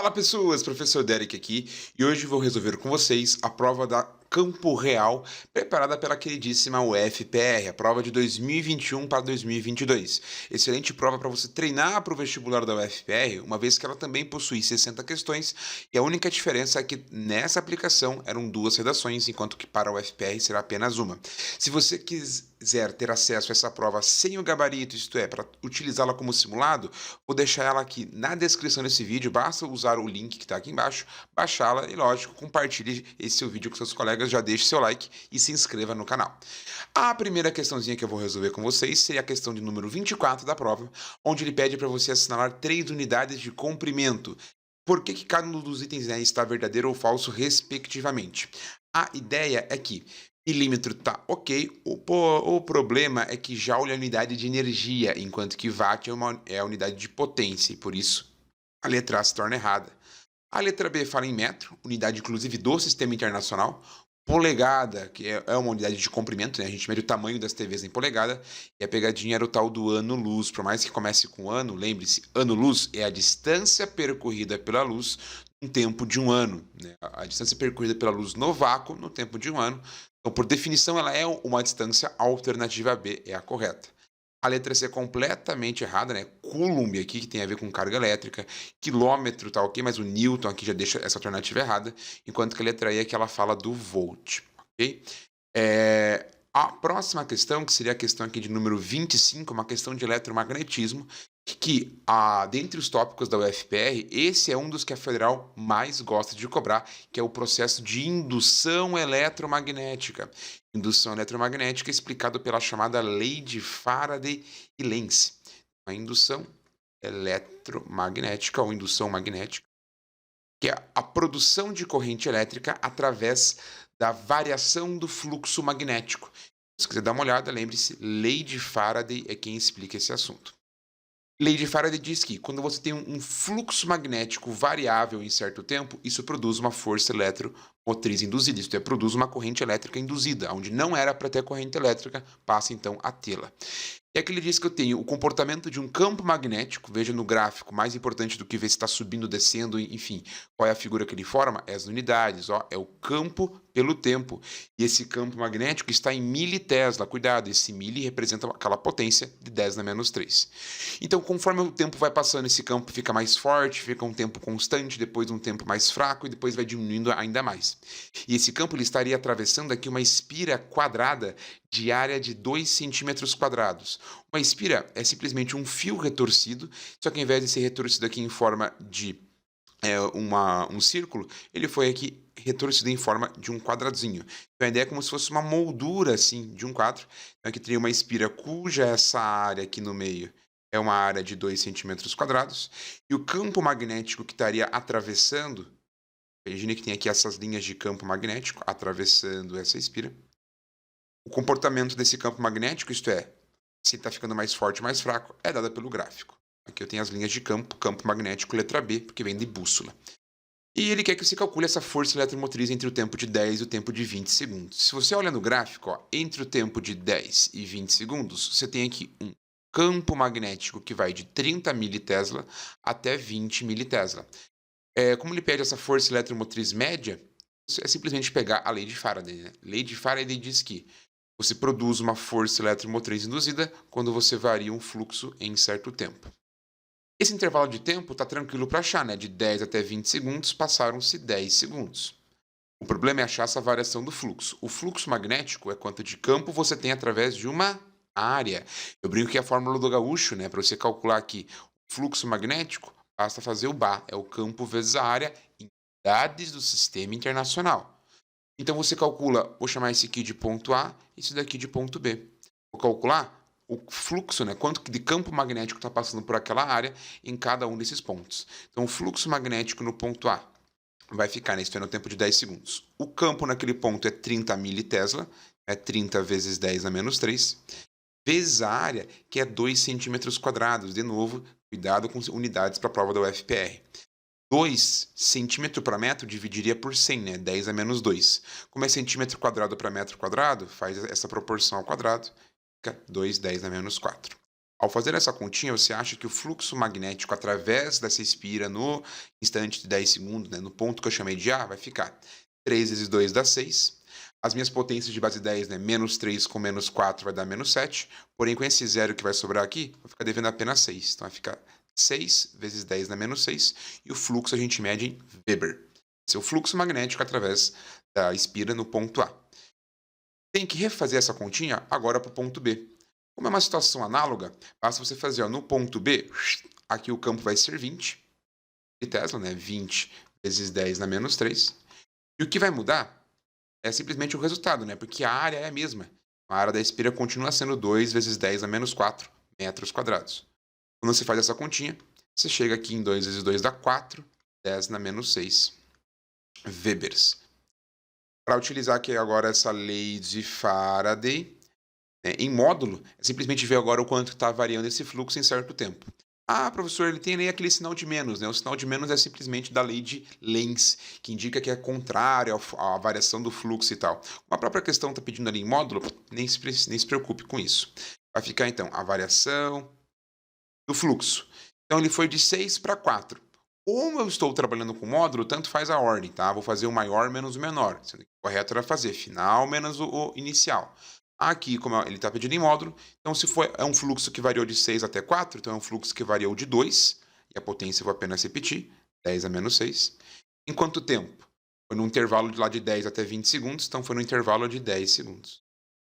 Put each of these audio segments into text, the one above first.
Fala pessoas, professor Derek aqui e hoje vou resolver com vocês a prova da Campo Real, preparada pela queridíssima UFPR, a prova de 2021 para 2022. Excelente prova para você treinar para o vestibular da UFPR, uma vez que ela também possui 60 questões e a única diferença é que nessa aplicação eram duas redações, enquanto que para a UFPR será apenas uma. Se você quiser ter acesso a essa prova sem o gabarito, isto é, para utilizá-la como simulado, vou deixar ela aqui na descrição desse vídeo, basta usar o link que está aqui embaixo, baixá-la e, lógico, compartilhe esse seu vídeo com seus colegas, já deixe seu like e se inscreva no canal. A primeira questãozinha que eu vou resolver com vocês seria a questão de número 24 da prova, onde ele pede para você assinalar 3 unidades de comprimento. Por que cada um dos itens, né, está verdadeiro ou falso, respectivamente? A ideia é que milímetro tá ok, o problema é que joule é a unidade de energia, enquanto que watt é a unidade de potência, e por isso a letra A se torna errada. A letra B fala em metro, unidade inclusive do sistema internacional. Polegada, que é uma unidade de comprimento, né? A gente mede o tamanho das TVs em polegada, e a pegadinha era o tal do ano-luz. Por mais que comece com ano, lembre-se, ano-luz é a distância percorrida pela luz no tempo de um ano, né? A distância percorrida pela luz no vácuo no tempo de um ano. Então, por definição, ela é uma distância, a alternativa B é a correta. A letra C é completamente errada, né? Coulomb aqui, que tem a ver com carga elétrica. Quilômetro tá ok, mas o Newton aqui já deixa essa alternativa errada. Enquanto que a letra E é que ela fala do volt, ok? A próxima questão, que seria a questão aqui de número 25, uma questão de eletromagnetismo, dentre os tópicos da UFPR, esse é um dos que a Federal mais gosta de cobrar, que é o processo de indução eletromagnética. Indução eletromagnética é explicado pela chamada lei de Faraday e Lenz. A indução eletromagnética ou indução magnética, que é a produção de corrente elétrica através da variação do fluxo magnético. Se quiser dar uma olhada, lembre-se, lei de Faraday é quem explica esse assunto. Lei de Faraday diz que quando você tem um fluxo magnético variável em certo tempo, isso produz uma força eletromotriz induzida, isto é, produz uma corrente elétrica induzida, onde não era para ter corrente elétrica, passa então a tê-la. E aqui ele diz que eu tenho o comportamento de um campo magnético, veja no gráfico, mais importante do que ver se está subindo, descendo, enfim, qual é a figura que ele forma? É as unidades, ó, é o campo pelo tempo. E esse campo magnético está em militesla, cuidado, esse mili representa aquela potência de 10 na menos 3. Então, conforme o tempo vai passando, esse campo fica mais forte, fica um tempo constante, depois um tempo mais fraco e depois vai diminuindo ainda mais. E esse campo ele estaria atravessando aqui uma espira quadrada de área de 2 centímetros quadrados. Uma espira é simplesmente um fio retorcido, só que ao invés de ser retorcido aqui em forma de um círculo, ele foi aqui retorcido em forma de um quadradinho. Então a ideia é como se fosse uma moldura assim de um quadro. Então aqui teria uma espira cuja essa área aqui no meio é uma área de 2 centímetros quadrados, e o campo magnético que estaria atravessando, imagine que tem aqui essas linhas de campo magnético atravessando essa espira. O comportamento desse campo magnético, isto é, se está ficando mais forte ou mais fraco, é dada pelo gráfico. Aqui eu tenho as linhas de campo magnético, letra B, porque vem de bússola. E ele quer que você calcule essa força eletromotriz entre o tempo de 10 e o tempo de 20 segundos. Se você olha no gráfico, ó, entre o tempo de 10 e 20 segundos, você tem aqui um campo magnético que vai de 30 militesla até 20 militesla. Como ele pede essa força eletromotriz média, é simplesmente pegar a lei de Faraday, né? Lei de Faraday diz que você produz uma força eletromotriz induzida quando você varia um fluxo em certo tempo. Esse intervalo de tempo está tranquilo para achar, né? De 10 até 20 segundos, passaram-se 10 segundos. O problema é achar essa variação do fluxo. O fluxo magnético é quanto de campo você tem através de uma área. Eu brinco que é a fórmula do gaúcho, né? Para você calcular aqui o fluxo magnético, basta fazer o BA, é o campo vezes a área em unidades do sistema internacional. Então você calcula, vou chamar esse aqui de ponto A, esse daqui de ponto B. Vou calcular o fluxo, né? Quanto de campo magnético está passando por aquela área em cada um desses pontos. Então o fluxo magnético no ponto A vai ficar, né? Isso é no tempo de 10 segundos. O campo naquele ponto é 30 militesla, é 30 vezes 10 a menos 3, vezes a área, que é 2 centímetros quadrados. De novo, cuidado com unidades para a prova da UFPR. 2 centímetro para metro dividiria por 100, né? 10 a menos 2. Como é centímetro quadrado para metro quadrado, faz essa proporção ao quadrado, fica 2, 10 a menos 4. Ao fazer essa continha, você acha que o fluxo magnético através dessa espira no instante de 10 segundos, né, no ponto que eu chamei de A, vai ficar 3 vezes 2 dá 6. As minhas potências de base 10, né, menos 3 com menos 4 vai dar menos 7. Porém, com esse zero que vai sobrar aqui, vou ficar devendo apenas 6. Então vai ficar 6 vezes 10 dá menos 6. E o fluxo a gente mede em Weber. Esse é o fluxo magnético através da espira no ponto A. Tem que refazer essa continha agora para o ponto B. Como é uma situação análoga, basta você fazer no ponto B, aqui o campo vai ser 20 de Tesla, né? 20 vezes 10 na menos 3. E o que vai mudar é simplesmente o resultado, né? Porque a área é a mesma. A área da espira continua sendo 2 vezes 10 a menos 4 metros quadrados. Quando você faz essa continha, você chega aqui em 2 vezes 2 dá 4, 10 na menos 6 Webers. Para utilizar aqui agora essa lei de Faraday, né, em módulo, é simplesmente ver agora o quanto está variando esse fluxo em certo tempo. Ah, professor, ele tem nem aquele sinal de menos, né? O sinal de menos é simplesmente da lei de Lenz, que indica que é contrário à variação do fluxo e tal. Uma própria questão está pedindo ali em módulo, nem se preocupe com isso. Vai ficar, então, a variação do fluxo. Então, ele foi de 6 para 4. Como eu estou trabalhando com módulo, tanto faz a ordem, tá? Vou fazer o maior menos o menor. Sendo que o correto era fazer final menos o inicial. Aqui, como ele está pedindo em módulo, então se é um fluxo que variou de 6 até 4, então é um fluxo que variou de 2, e a potência eu vou apenas repetir, 10 a menos 6. Em quanto tempo? Foi no intervalo de lá de 10 até 20 segundos, então foi no intervalo de 10 segundos.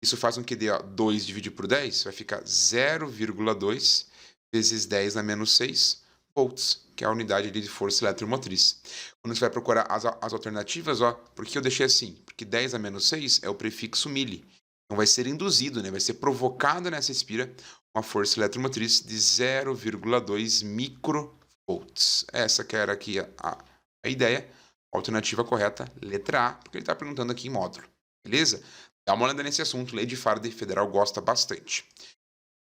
Isso faz com que dê 2 dividido por 10, vai ficar 0,2 vezes 10 a menos 6 volts, que é a unidade de força eletromotriz. Quando você vai procurar as alternativas, por que eu deixei assim? Porque 10 a menos 6 é o prefixo milli. Então vai ser induzido, né? Vai ser provocado nessa espira uma força eletromotriz de 0,2 microvolts. Essa que era aqui a ideia. A alternativa correta, letra A, porque ele está perguntando aqui em módulo. Beleza? Dá uma olhada nesse assunto, lei de Faraday Federal gosta bastante.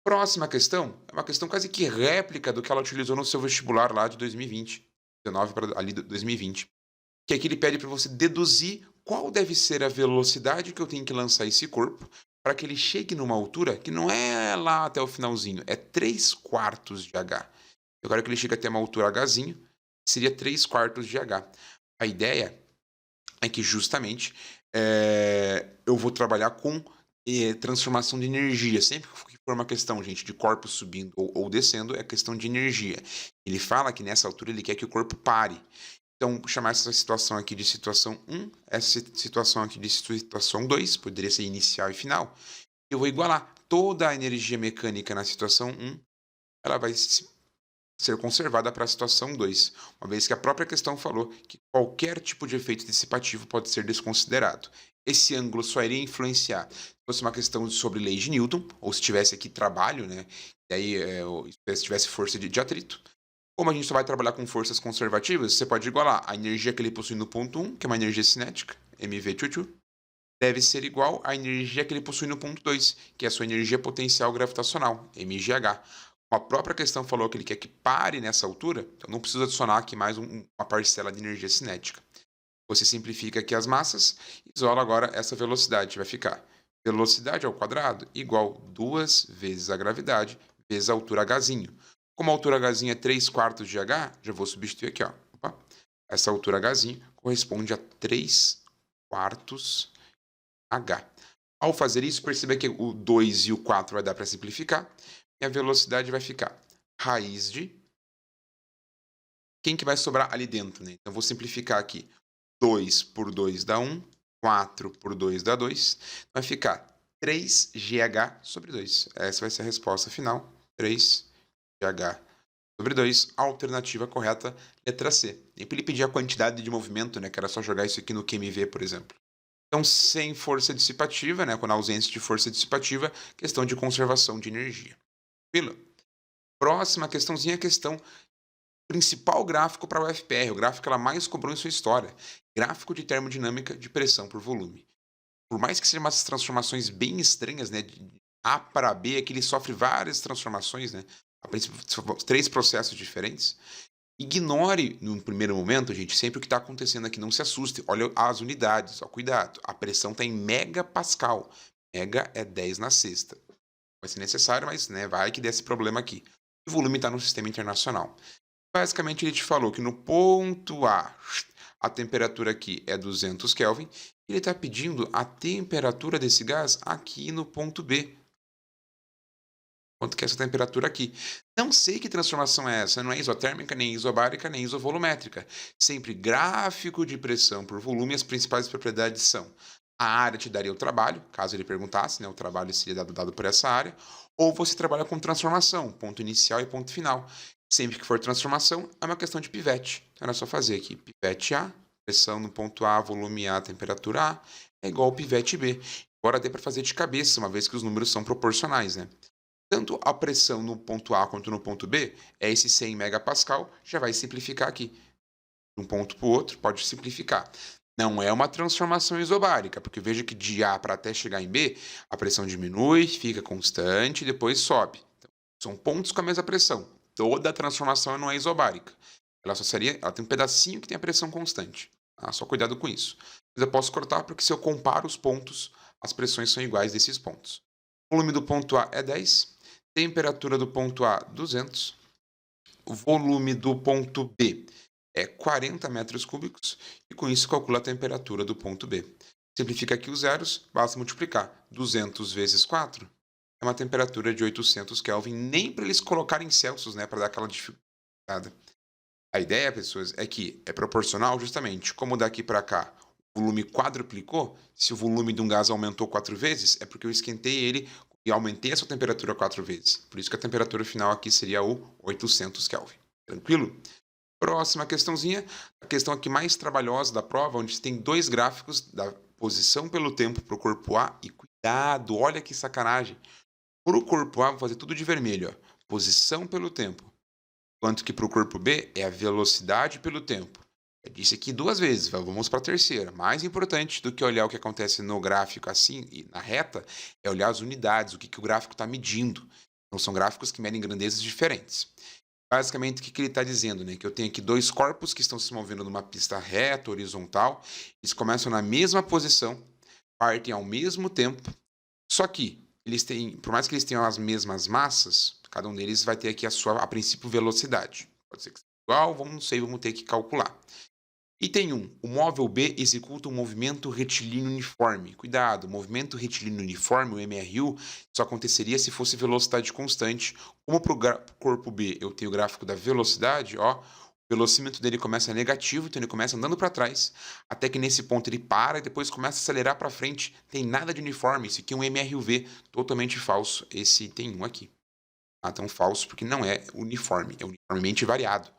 Próxima questão é uma questão quase que réplica do que ela utilizou no seu vestibular lá de 2020, 19 para ali 2020, que aqui ele pede para você deduzir qual deve ser a velocidade que eu tenho que lançar esse corpo para que ele chegue numa altura que não é lá até o finalzinho, é 3/4 de H. Agora que ele chega até uma altura Hzinho, seria 3/4 de H. A ideia é que justamente eu vou trabalhar com transformação de energia. Sempre que for uma questão, gente, de corpo subindo ou descendo, é questão de energia. Ele fala que nessa altura ele quer que o corpo pare. Então, chamar essa situação aqui de situação 1, essa situação aqui de situação 2, poderia ser inicial e final. Eu vou igualar toda a energia mecânica na situação 1, ela vai ser conservada para a situação 2, uma vez que a própria questão falou que qualquer tipo de efeito dissipativo pode ser desconsiderado. Esse ângulo só iria influenciar se fosse uma questão sobre lei de Newton, ou se tivesse aqui trabalho, né? E aí, se tivesse força de atrito. Como a gente só vai trabalhar com forças conservativas, você pode igualar a energia que ele possui no ponto 1, que é uma energia cinética, mv, deve ser igual à energia que ele possui no ponto 2, que é a sua energia potencial gravitacional, mgh. A própria questão falou que ele quer que pare nessa altura, então não precisa adicionar aqui mais uma parcela de energia cinética. Você simplifica aqui as massas e isola agora essa velocidade. Vai ficar velocidade ao quadrado igual 2 vezes a gravidade vezes a altura hzinho. Como a altura hzinho é 3/4 de h, já vou substituir aqui. Opa. Essa altura hzinho corresponde a 3/4 h. Ao fazer isso, perceba que o 2 e o 4 vai dar para simplificar. E a velocidade vai ficar raiz de... Quem que vai sobrar ali dentro, né? Então, vou simplificar aqui. 2 por 2 dá 1. 4 por 2 dá 2. Vai ficar 3GH sobre 2. Essa vai ser a resposta final. 3GH sobre 2. Alternativa correta, letra C. E para ele pedir a quantidade de movimento, né? Que era só jogar isso aqui no QMV, por exemplo. Então, sem força dissipativa, né? Com a ausência de força dissipativa, questão de conservação de energia. Próxima questãozinha, questão principal gráfico para o UFPR, o gráfico que ela mais cobrou em sua história. Gráfico de termodinâmica de pressão por volume. Por mais que sejam umas transformações bem estranhas, né, de A para B, é que ele sofre várias transformações, né, três processos diferentes. Ignore, no primeiro momento, gente, sempre o que está acontecendo aqui, não se assuste. Olha as unidades, cuidado. A pressão está em megapascal. Mega é 10 na sexta. vai ser necessário, mas né, vai que desse problema aqui. O volume está no sistema internacional. Basicamente, ele te falou que no ponto a temperatura aqui é 200 Kelvin, e ele está pedindo a temperatura desse gás aqui no ponto B. Quanto que é essa temperatura aqui? Não sei que transformação é essa, não é isotérmica, nem isobárica, nem isovolumétrica. Sempre gráfico de pressão por volume, as principais propriedades são: a área te daria o trabalho, caso ele perguntasse, né, o trabalho seria dado por essa área, ou você trabalha com transformação, ponto inicial e ponto final. Sempre que for transformação, é uma questão de pivete. Então era só fazer aqui, pivete A, pressão no ponto A, volume A, temperatura A, é igual ao pivete B. Agora dê para fazer de cabeça, uma vez que os números são proporcionais, né? Tanto a pressão no ponto A quanto no ponto B é esse 100 megapascal, já vai simplificar aqui. De um ponto para o outro, pode simplificar. Não é uma transformação isobárica, porque veja que de A para até chegar em B, a pressão diminui, fica constante e depois sobe. Então, são pontos com a mesma pressão. Toda a transformação não é isobárica. Ela tem um pedacinho que tem a pressão constante. Tá? Só cuidado com isso. Mas eu posso cortar porque se eu comparo os pontos, as pressões são iguais desses pontos. O volume do ponto A é 10, temperatura do ponto A 200, o volume do ponto B é 40 metros cúbicos e com isso calcula a temperatura do ponto B. Simplifica aqui os zeros, basta multiplicar 200 vezes 4, é uma temperatura de 800 Kelvin, nem para eles colocarem Celsius, né, para dar aquela dificuldade. A ideia, pessoas, é que é proporcional justamente, como daqui para cá o volume quadruplicou, se o volume de um gás aumentou 4 vezes, é porque eu esquentei ele e aumentei a sua temperatura 4 vezes. Por isso que a temperatura final aqui seria o 800 Kelvin. Tranquilo? Próxima questãozinha, a questão aqui mais trabalhosa da prova, onde tem dois gráficos da posição pelo tempo para o corpo A e cuidado, olha que sacanagem. Para o corpo A, vou fazer tudo de vermelho, ó. Posição pelo tempo. Enquanto que para o corpo B é a velocidade pelo tempo. Eu disse aqui duas vezes, vamos para a terceira. Mais importante do que olhar o que acontece no gráfico assim e na reta, é olhar as unidades, o que o gráfico está medindo. Então são gráficos que medem grandezas diferentes. Basicamente, o que ele está dizendo, né? Que eu tenho aqui dois corpos que estão se movendo numa pista reta, horizontal. Eles começam na mesma posição, partem ao mesmo tempo. Só que eles têm, por mais que eles tenham as mesmas massas, cada um deles vai ter aqui a sua, a princípio, velocidade. Pode ser que seja igual, não sei, vamos ter que calcular. Item 1. O móvel B executa um movimento retilíneo uniforme. Cuidado, o movimento retilíneo uniforme, o MRU, só aconteceria se fosse velocidade constante. Como para o corpo B eu tenho o gráfico da velocidade, ó, o velocímetro dele começa negativo, então ele começa andando para trás, até que nesse ponto ele para e depois começa a acelerar para frente. Tem nada de uniforme, isso aqui é um MRUV, totalmente falso, esse item 1 aqui. Então falso porque não é uniforme, é uniformemente variado.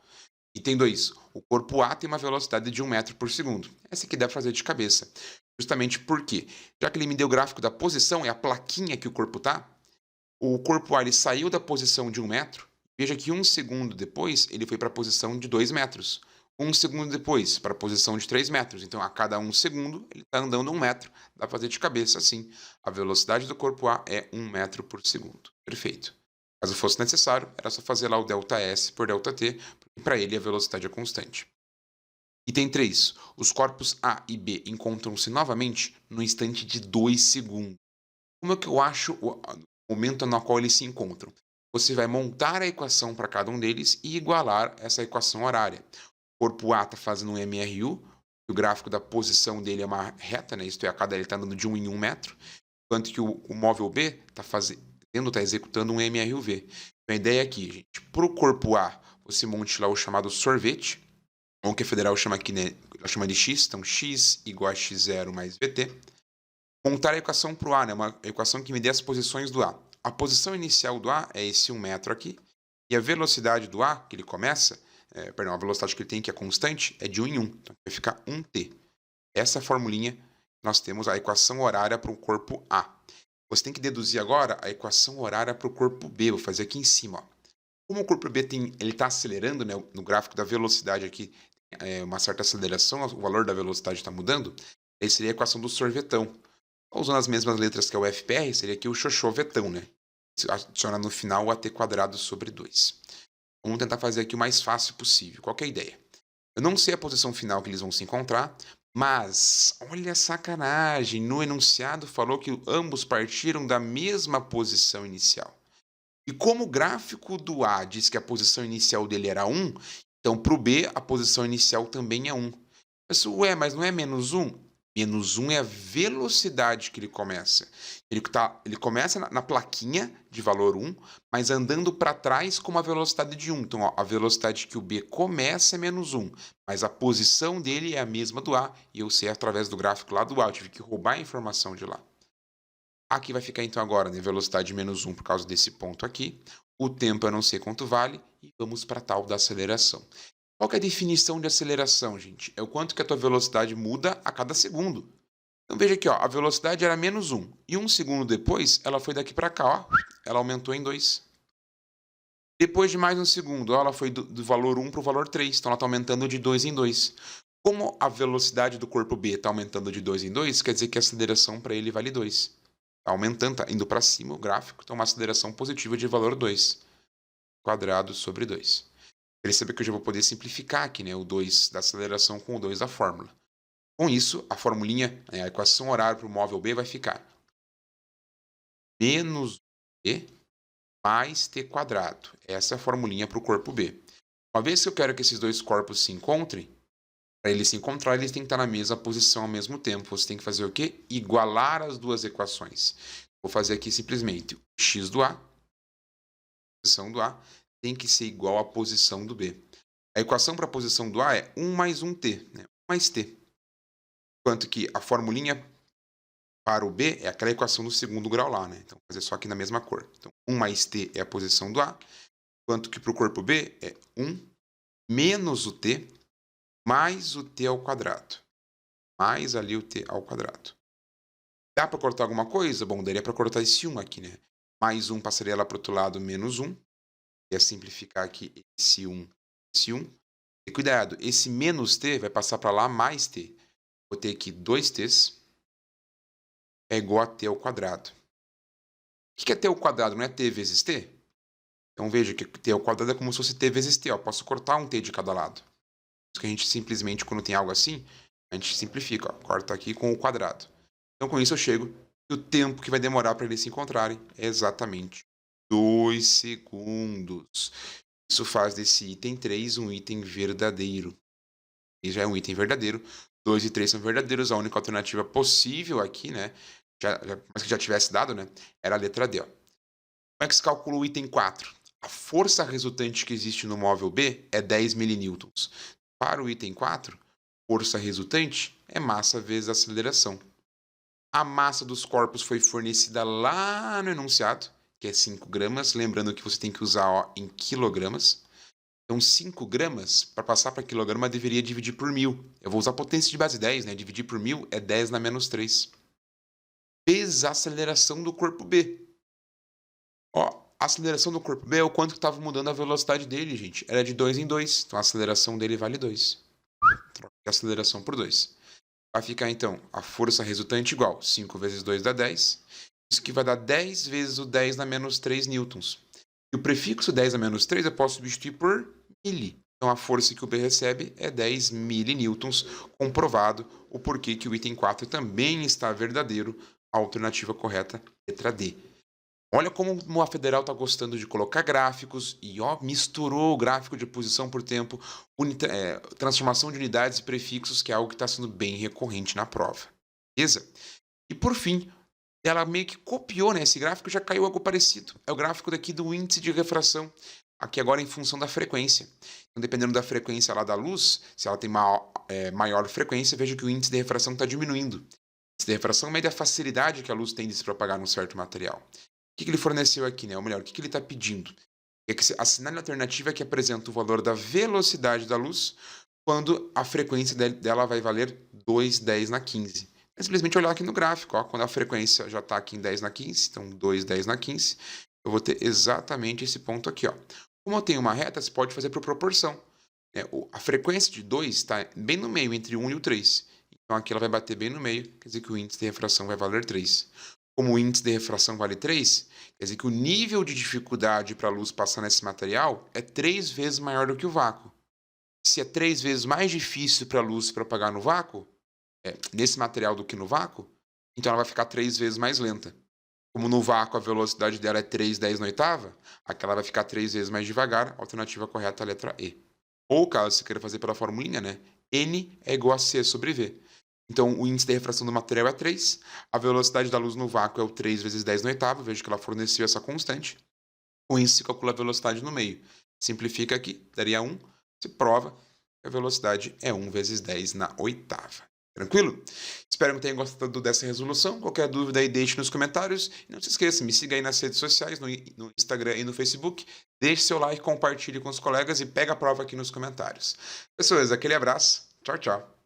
Item 2. O corpo A tem uma velocidade de 1 metro por segundo. Essa aqui dá para fazer de cabeça. Justamente porque, já que ele me deu o gráfico da posição, é a plaquinha que o corpo está, o corpo A ele saiu da posição de 1 metro, veja que 1 segundo depois ele foi para a posição de 2 metros. 1 segundo depois, para a posição de 3 metros. Então, a cada 1 segundo, ele está andando 1 metro. Dá para fazer de cabeça assim. A velocidade do corpo A é 1 metro por segundo. Perfeito. Caso fosse necessário, era só fazer lá o ΔS por ΔT, porque para ele a velocidade é constante. Item 3. Os corpos A e B encontram-se novamente no instante de 2 segundos. Como é que eu acho o momento no qual eles se encontram? Você vai montar a equação para cada um deles e igualar essa equação horária. O corpo A está fazendo um MRU, o gráfico da posição dele é uma reta, né? Isto é, a cada ele está andando de 1 em 1 metro, enquanto que o móvel B está executando um MRUV. Então, a ideia aqui, gente, para o corpo A, você monte lá o chamado sorvete, ou que a federal chama aqui, né, ela chama de X, então X igual a X0 mais VT. Montar a equação para o A, né, uma equação que me dê as posições do A. A posição inicial do A é esse 1 metro aqui, e a velocidade do A, que ele começa, a velocidade que ele tem, que é constante, é de 1 em 1, então vai ficar 1t. Essa formulinha, nós temos a equação horária para o corpo A. Você tem que deduzir agora a equação horária para o corpo B. Vou fazer aqui em cima. Ó. Como o corpo B está acelerando, né, no gráfico da velocidade aqui, uma certa aceleração, o valor da velocidade está mudando, aí seria a equação do sorvetão. Usando as mesmas letras que é o FPR, seria aqui o xoxovetão, né? Adiciona no final o AT quadrado sobre 2. Vamos tentar fazer aqui o mais fácil possível. Qual que é a ideia? Eu não sei a posição final que eles vão se encontrar, Mas, olha a sacanagem, no enunciado falou que ambos partiram da mesma posição inicial. E como o gráfico do A diz que a posição inicial dele era 1, então para o B a posição inicial também é 1. Ué, mas não é menos 1? Menos 1 é a velocidade que ele começa. Ele começa na plaquinha de valor 1, mas andando para trás com uma velocidade de 1. Então, ó, a velocidade que o B começa é menos 1, mas a posição dele é a mesma do A, e eu sei através do gráfico lá do A, eu tive que roubar a informação de lá. Aqui vai ficar então agora, né, velocidade menos 1 por causa desse ponto aqui. O tempo eu não sei quanto vale, e vamos para a tal da aceleração. Qual que é a definição de aceleração, gente? É o quanto que a tua velocidade muda a cada segundo. Então veja aqui, ó, a velocidade era menos 1. E 1 segundo depois, ela foi daqui para cá, ó. Ela aumentou em 2. Depois de mais 1 segundo, ó, ela foi do valor 1 para o valor 3. Então ela está aumentando de 2 em 2. Como a velocidade do corpo B está aumentando de 2 em 2, quer dizer que a aceleração para ele vale 2. Está aumentando, está indo para cima o gráfico, então uma aceleração positiva de valor 2. Quadrado sobre 2. Perceba que eu já vou poder simplificar aqui, né, o 2 da aceleração com o 2 da fórmula. Com isso, a formulinha, a equação horária para o móvel B vai ficar menos B mais T quadrado. Essa é a formulinha para o corpo B. Uma vez que eu quero que esses dois corpos se encontrem, para eles se encontrarem, eles têm que estar na mesma posição ao mesmo tempo. Você tem que fazer o quê? Igualar as duas equações. Vou fazer aqui simplesmente o x do A, a posição do A, tem que ser igual à posição do B. A equação para a posição do A é 1 mais 1t, né? 1 mais t. Enquanto que a formulinha para o B é aquela equação do segundo grau lá, né? Então, vou fazer só aqui na mesma cor. Então, 1 mais t é a posição do A, enquanto que para o corpo B é 1 menos o t mais o t ao quadrado. Mais ali o t ao quadrado. Dá para cortar alguma coisa? Bom, daria para cortar esse 1 aqui, né? Mais 1 passaria lá para o outro lado, menos 1. Ia simplificar aqui esse 1, esse 1. E cuidado, esse menos t vai passar para lá mais t. Vou ter aqui 2t's é igual a t ao quadrado. O que é t ao quadrado? Não é t vezes t? Então veja que t ao quadrado é como se fosse t vezes t. Ó. Posso cortar um t de cada lado. Por isso que a gente simplesmente, quando tem algo assim, a gente simplifica. Ó. Corta aqui com o quadrado. Então com isso eu chego e o tempo que vai demorar para eles se encontrarem é exatamente 2 segundos. Isso faz desse item 3 um item verdadeiro. E já é um item verdadeiro. 2 e 3 são verdadeiros. A única alternativa possível aqui, né? Mas que já tivesse dado, né? Era a letra D. Ó. Como é que se calcula o item 4? A força resultante que existe no móvel B é 10 milinewtons. Para o item 4, força resultante é massa vezes aceleração. A massa dos corpos foi fornecida lá no enunciado, que é 5 gramas. Lembrando que você tem que usar ó, em quilogramas. Então, 5 gramas, para passar para quilograma, deveria dividir por 1000. Eu vou usar potência de base 10, né? Dividir por 1000 é 10 na menos 3. Vezes a aceleração do corpo B. Ó, a aceleração do corpo B é o quanto que estava mudando a velocidade dele, gente. Era de 2 em 2. Então, a aceleração dele vale 2. Troca a aceleração por 2. Vai ficar, então, a força resultante igual 5 vezes 2 dá 10. Isso que vai dar 10 vezes o 10 na menos 3 newtons. E o prefixo 10 a menos 3 eu posso substituir por mili. Então, a força que o B recebe é 10 milinewtons, comprovado o porquê que o item 4 também está verdadeiro. A alternativa correta, letra D. Olha como a Federal está gostando de colocar gráficos e ó, misturou o gráfico de posição por tempo, transformação de unidades e prefixos, que é algo que está sendo bem recorrente na prova. Beleza? E por fim, ela meio que copiou, né? Esse gráfico já caiu algo parecido. É o gráfico daqui do índice de refração, aqui agora em função da frequência. Então, dependendo da frequência lá da luz, se ela tem maior frequência, veja que o índice de refração está diminuindo. O índice de refração mede a facilidade que a luz tem de se propagar num certo material. O que ele forneceu aqui, né? Ou melhor, o que ele está pedindo? É que assinale a alternativa que apresenta o valor da velocidade da luz quando a frequência dela vai valer 2,10 na 15. É simplesmente olhar aqui no gráfico, ó, quando a frequência já está aqui em 10 na 15, então 2,10 na 15, eu vou ter exatamente esse ponto aqui. Ó. Como eu tenho uma reta, você pode fazer por proporção. Né? A frequência de 2 está bem no meio, entre 1 e o 3. Então aqui ela vai bater bem no meio, quer dizer que o índice de refração vai valer 3. Como o índice de refração vale 3, quer dizer que o nível de dificuldade para a luz passar nesse material é 3 vezes maior do que o vácuo. Se é 3 vezes mais difícil para a luz se propagar no vácuo, nesse material do que no vácuo, então ela vai ficar 3 vezes mais lenta. Como no vácuo a velocidade dela é 3,10 na oitava, aquela vai ficar 3 vezes mais devagar, alternativa correta, a letra E. Ou caso você queira fazer pela formulinha, né? N é igual a C sobre V. Então, o índice de refração do material é 3, a velocidade da luz no vácuo é o 3 vezes 10 na oitava, vejo que ela forneceu essa constante. Com isso, se calcula a velocidade no meio. Simplifica aqui, daria 1, se prova que a velocidade é 1 vezes 10 na oitava. Tranquilo? Espero que tenham gostado dessa resolução. Qualquer dúvida aí, deixe nos comentários. E não se esqueça, me siga aí nas redes sociais, no Instagram e no Facebook. Deixe seu like, compartilhe com os colegas e pega a prova aqui nos comentários. Pessoas, aquele abraço. Tchau, tchau.